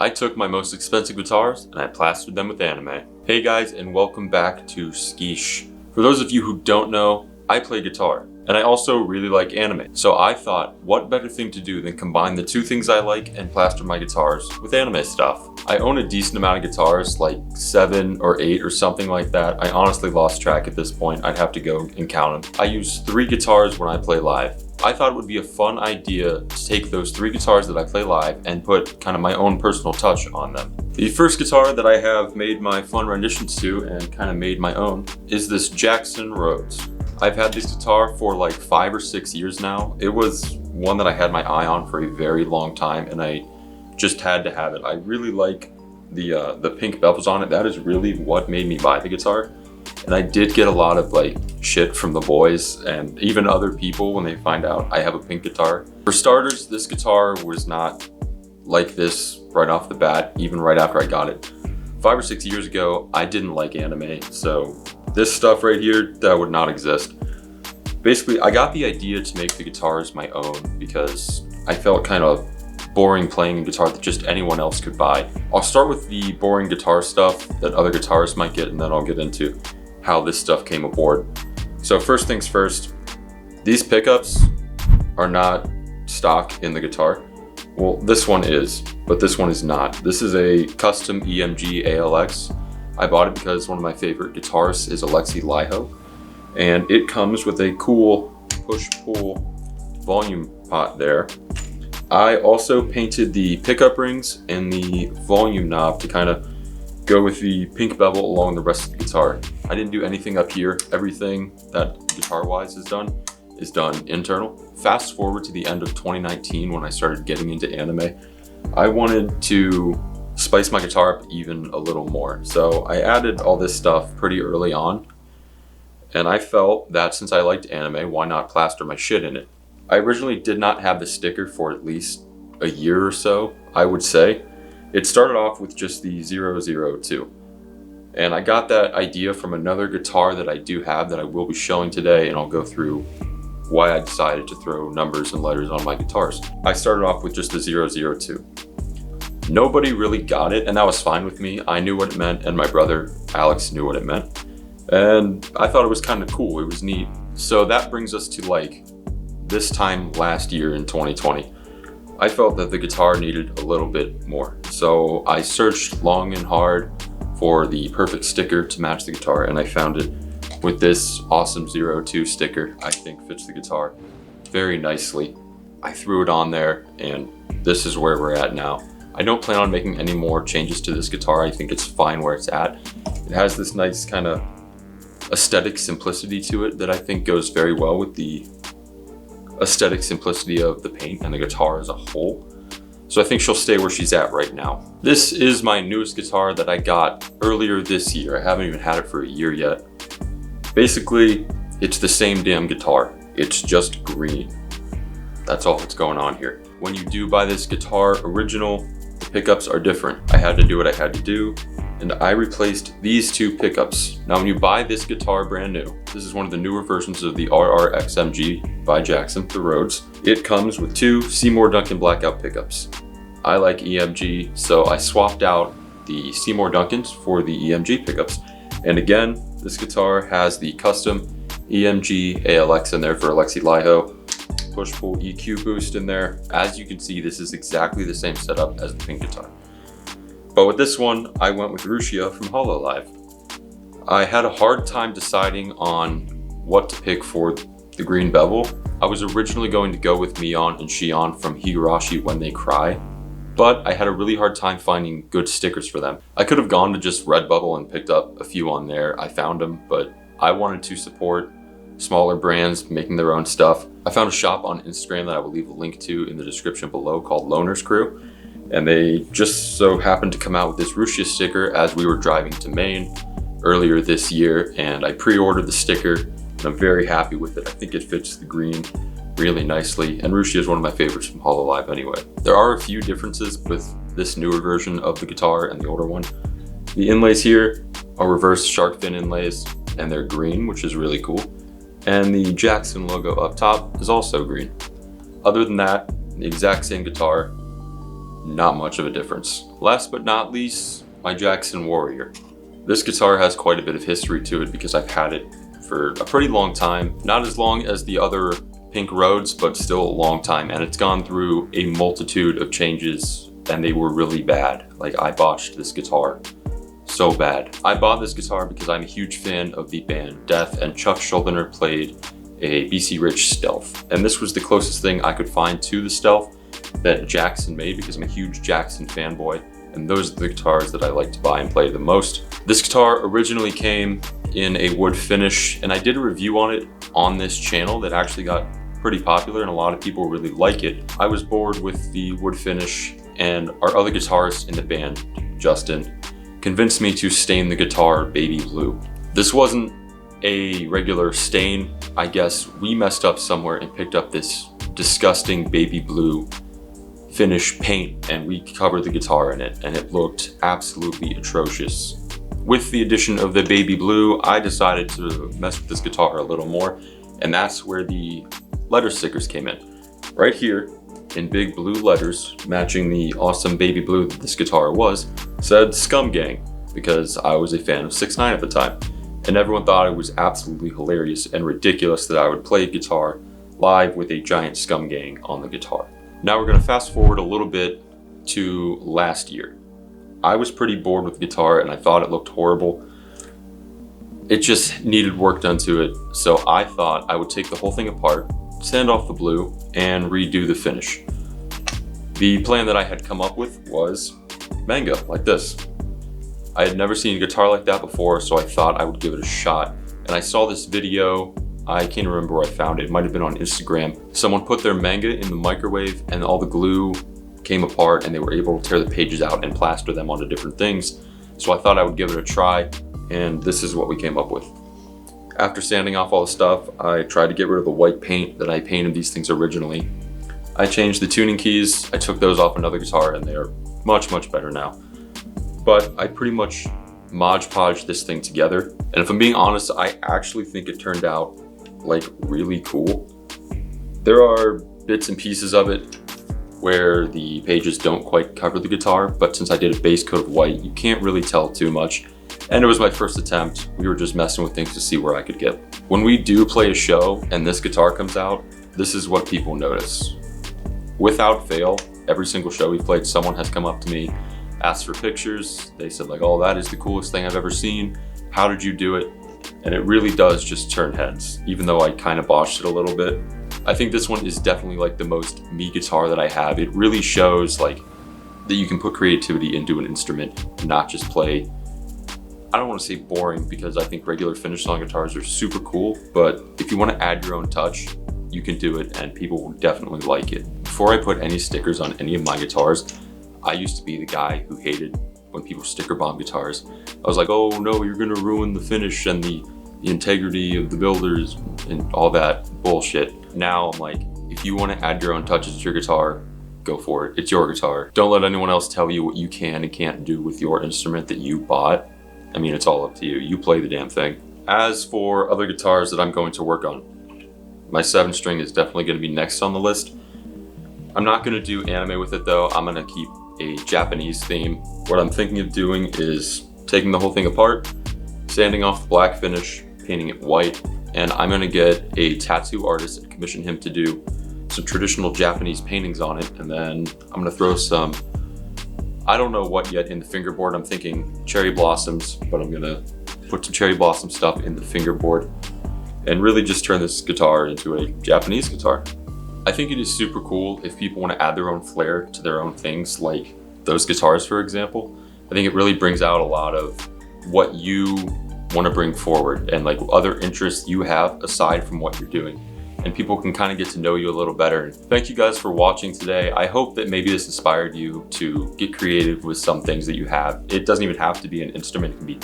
I took my most expensive guitars and I plastered them with anime. Hey guys, and welcome back to Skish. For those of you who don't know, I play guitar and I also really like anime. So I thought, what better thing to do than combine the two things I like and plaster my guitars with anime stuff. I own a decent amount of guitars, like 7 or 8 or something like that. I honestly lost track at this point. I'd have to go and count them. I use 3 guitars when I play live. I thought it would be a fun idea to take those 3 guitars that I play live and put kind of my own personal touch on them. The first guitar that I have made my fun renditions to and kind of made my own is this Jackson Rhodes. I've had this guitar for like 5 or 6 years now. It was one that I had my eye on for a very long time and I just had to have it. I really like the pink bevels on it. That is really what made me buy the guitar. And I did get a lot of like shit from the boys and even other people when they find out I have a pink guitar. For starters, this guitar was not like this right off the bat, even right after I got it. 5 or 6 years ago, I didn't like anime, so this stuff right here, that would not exist. Basically, I got the idea to make the guitars my own because I felt kind of boring playing a guitar that just anyone else could buy. I'll start with the boring guitar stuff that other guitarists might get, and then I'll get into how this stuff came aboard. So first things first, these pickups are not stock in the guitar. Well, this one is, but this one is not. This is a custom EMG ALX. I bought it because one of my favorite guitarists is Alexi Laiho, and it comes with a cool push-pull volume pot there. I also painted the pickup rings and the volume knob to kind of go with the pink bevel along the rest of the guitar. I didn't do anything up here. Everything that guitar-wise is done internal. Fast forward to the end of 2019 when I started getting into anime. I wanted to spice my guitar up even a little more. So I added all this stuff pretty early on. And I felt that since I liked anime, why not plaster my shit in it? I originally did not have the sticker for at least a year or so, I would say. It started off with just the 002. And I got that idea from another guitar that I do have that I will be showing today, and I'll go through why I decided to throw numbers and letters on my guitars. I started off with just the 002. Nobody really got it, and that was fine with me. I knew what it meant, and my brother Alex knew what it meant. And I thought it was kind of cool, it was neat. So that brings us to like this time last year in 2020. I felt that the guitar needed a little bit more. So I searched long and hard for the perfect sticker to match the guitar, and I found it with this awesome 02 sticker. I think fits the guitar very nicely. I threw it on there, and this is where we're at now. I don't plan on making any more changes to this guitar. I think it's fine where it's at. It has this nice kind of aesthetic simplicity to it that I think goes very well with the aesthetic simplicity of the paint and the guitar as a whole. So I think she'll stay where she's at right now. This is my newest guitar that I got earlier this year. I haven't even had it for a year yet. Basically, it's the same damn guitar. It's just green. That's all that's going on here. When you do buy this guitar original, the pickups are different. I had to do what I had to do, and I replaced these 2 pickups. Now when you buy this guitar brand new, this is one of the newer versions of the RRXMG by Jackson Rhodes. It comes with 2 Seymour Duncan blackout pickups. I like EMG, so I swapped out the Seymour Duncans for the EMG pickups. And again, this guitar has the custom EMG ALX in there for Alexi Laiho. Push-pull EQ boost in there. As you can see, this is exactly the same setup as the pink guitar. But with this one, I went with Rushia from Hololive. I had a hard time deciding on what to pick for the green bevel. I was originally going to go with Mikan and Shion from Higurashi When They Cry, but I had a really hard time finding good stickers for them. I could have gone to just Redbubble and picked up a few on there. I found them, but I wanted to support smaller brands making their own stuff. I found a shop on Instagram that I will leave a link to in the description below called Loner's Crew. And they just so happened to come out with this Rushia sticker as we were driving to Maine earlier this year, and I pre-ordered the sticker and I'm very happy with it. I think it fits the green really nicely, and Rushia is one of my favorites from Hololive anyway. There are a few differences with this newer version of the guitar and the older one. The inlays here are reverse shark fin inlays, and they're green, which is really cool. And the Jackson logo up top is also green. Other than that, the exact same guitar, not much of a difference. Last but not least, my Jackson Warrior. This guitar has quite a bit of history to it because I've had it for a pretty long time. Not as long as the other pink Rhodes, but still a long time, and it's gone through a multitude of changes, and they were really bad. Like, I botched this guitar so bad. I bought this guitar because I'm a huge fan of the band Death, and Chuck Schuldiner played a BC Rich Stealth, and this was the closest thing I could find to the Stealth that Jackson made because I'm a huge Jackson fanboy, and those are the guitars that I like to buy and play the most. This guitar originally came in a wood finish, and I did a review on it on this channel that actually got pretty popular and a lot of people really like it. I was bored with the wood finish, and our other guitarist in the band, Justin, convinced me to stain the guitar baby blue. This wasn't a regular stain. I guess we messed up somewhere and picked up this disgusting baby blue finish paint, and we covered the guitar in it, and it looked absolutely atrocious. With the addition of the baby blue, I decided to mess with this guitar a little more, and that's where the letter stickers came in. Right here, in big blue letters, matching the awesome baby blue that this guitar was, said Scum Gang, because I was a fan of 6ix9ine at the time. And everyone thought it was absolutely hilarious and ridiculous that I would play guitar live with a giant Scum Gang on the guitar. Now we're gonna fast forward a little bit to last year. I was pretty bored with the guitar and I thought it looked horrible. It just needed work done to it, so I thought I would take the whole thing apart, sand off the blue, and redo the finish. The plan that I had come up with was manga, like this. I had never seen a guitar like that before, so I thought I would give it a shot. And I saw this video, I can't remember where I found it, it might have been on Instagram. Someone put their manga in the microwave and all the glue came apart and they were able to tear the pages out and plaster them onto different things. So I thought I would give it a try, and this is what we came up with. After sanding off all the stuff, I tried to get rid of the white paint that I painted these things originally. I changed the tuning keys, I took those off another guitar, and they are much, much better now. But I pretty much Mod Podged this thing together. And if I'm being honest, I actually think it turned out like really cool. There are bits and pieces of it where the pages don't quite cover the guitar, but since I did a base coat of white, you can't really tell too much. And it was my first attempt. We were just messing with things to see where I could get. When we do play a show and this guitar comes out, this is what people notice. Without fail, every single show we've played, someone has come up to me, asked for pictures. They said like, oh, that is the coolest thing I've ever seen. How did you do it? And it really does just turn heads, even though I kind of botched it a little bit. I think this one is definitely like the most me guitar that I have. It really shows like that you can put creativity into an instrument and not just play, I don't want to say boring, because I think regular finish song guitars are super cool, but if you want to add your own touch, you can do it and people will definitely like it. Before I put any stickers on any of my guitars, I used to be the guy who hated when people sticker bomb guitars. I was like, oh no, you're gonna ruin the finish and the integrity of the builders and all that bullshit. Now I'm like, if you want to add your own touches to your guitar, go for it. It's your guitar. Don't let anyone else tell you what you can and can't do with your instrument that you bought. I mean, it's all up to you. You play the damn thing. As for other guitars that I'm going to work on, my 7-string is definitely going to be next on the list. I'm not going to do anime with it though. I'm going to keep a Japanese theme. What I'm thinking of doing is taking the whole thing apart, sanding off the black finish, painting it white, and I'm going to get a tattoo artist and commission him to do some traditional Japanese paintings on it, and then I'm going to throw some, I don't know what yet, in the fingerboard. I'm thinking cherry blossoms, but I'm going to put some cherry blossom stuff in the fingerboard and really just turn this guitar into a Japanese guitar. I think it is super cool if people want to add their own flair to their own things, like those guitars, for example. I think it really brings out a lot of what you want to bring forward and like other interests you have aside from what you're doing. And people can kind of get to know you a little better. Thank you guys for watching today. I hope that maybe this inspired you to get creative with some things that you have. It doesn't even have to be an instrument, it can be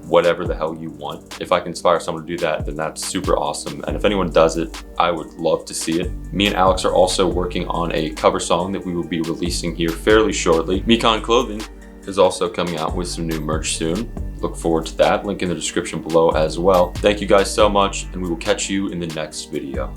whatever the hell you want. If I can inspire someone to do that, then that's super awesome. And if anyone does it, I would love to see it. Me and Alex are also working on a cover song that we will be releasing here fairly shortly. Mikan Clothing is also coming out with some new merch soon. Look forward to that. Link in the description below as well. Thank you guys so much, and we will catch you in the next video.